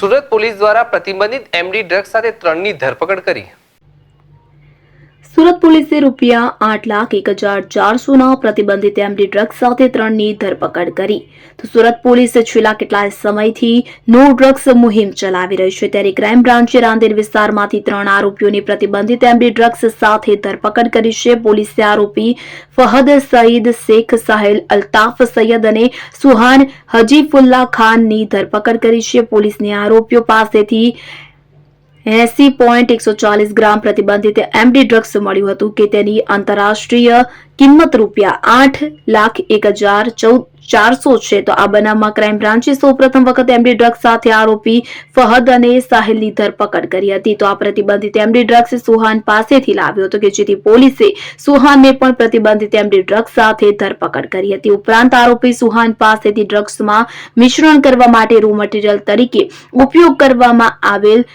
Surat police દ્વારા પ્રતિબંધિત MD drugs સાથે 3ની ધરપકડ કરી। સુરત પોલીસે ₹8,01,400 પ્રતિબંધિત એમડી ડ્રગ્સ સાથે 3ની ધરપકડ કરી। તો સુરત પોલીસ છેલ્લા કેટલાય સમયથી નો ડ્રગ્સ મુહિમ ચલાવી રહી છે, ત્યારે ક્રાઇમ બ્રાન્ચે રાંદેર વિસ્તારમાંથી 3 આરોપીઓની પ્રતિબંધિત એમડી ડ્રગ્સ સાથે ધરપકડ કરી છે। પોલીસે આરોપી ફહદ સઈદ, શેખ સાહેલ, અલ્તાફ સૈયદ અને સુહાન હજીફુલ્લા ખાનની ધરપકડ કરી છે। પોલીસને આરોપીઓ પાસેથી 80.140 ગ્રામ પ્રતિબંધિત એમડી ડ્રગ્સ મળ્યું હતું કે તેની આંતરરાષ્ટ્રીય કિંમત ₹8,01,400 છે। તો આ બનાવમાં ક્રાઇમ બ્રાન્ચે સૌપ્રથમ વખત એમડી ડ્રગ્સ સાથે આરોપી ફહદ અને સાહિલની ધરપકડ કરી હતી। તો આ પ્રતિબંધિત એમડી ડ્રગ્સ સુહાન પાસેથી લાવ્યો હતો કે જેથી પોલીસે સુહાનને પણ પ્રતિબંધિત એમડી ડ્રગ્સ સાથે ધરપકડ કરી હતી। ઉપરાંત આરોપી સુહાન પાસેથી ડ્રગ્સમાં મિશ્રણ કરવા માટે રો મટીરીયલ તરીકે ઉપયોગ કરવામાં આવેલ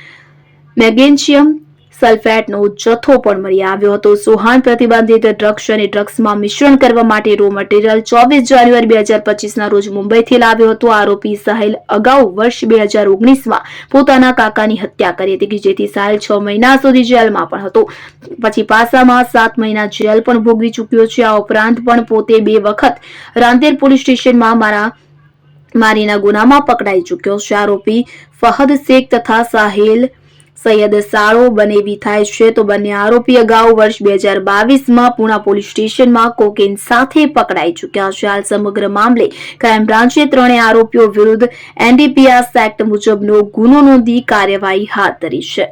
મેગ્નેશિયમ સલ્ફેટનો જથ્થો પણ મળી આવ્યો હતો। સુહાન પ્રતિબંધિત ડ્રગ્સ અને ડ્રગ્સમાં મિશ્રણ કરવા માટે રો મટીરીયલ 24 જાન્યુઆરી 2025ના રોજ મુંબઈથી લાવ્યો હતો। આરોપી સાહિલ અગાઉ વર્ષ 2019માં પોતાના કાકાની હત્યા કરી હતી કે જેથી સાહિલ 6 મહિના સુધી જેલમાં પણ હતો, પછી પાસામાં 7 મહિના જેલ પણ ભોગવી ચૂક્યો છે। આ ઉપરાંત પણ પોતે 2 વખત રાંદેર પોલીસ સ્ટેશનમાં મારીના ગુનામાં પકડાઈ ચૂક્યો છે। આરોપી ફહદ શેખ તથા સાહિલ સૈયદ સાળો બનેવી થાય છે। તો બંને આરોપી અગાઉ વર્ષ 2022માં પુણા પોલીસ સ્ટેશનમાં કોકેન સાથે પકડાઈ ચૂક્યા છે। હાલ સમગ્ર મામલે ક્રાઇમ બ્રાન્ચે 3 આરોપીઓ વિરુદ્ધ NDPS એક્ટ મુજબનો ગુનો નોંધી કાર્યવાહી હાથ ધરી છે।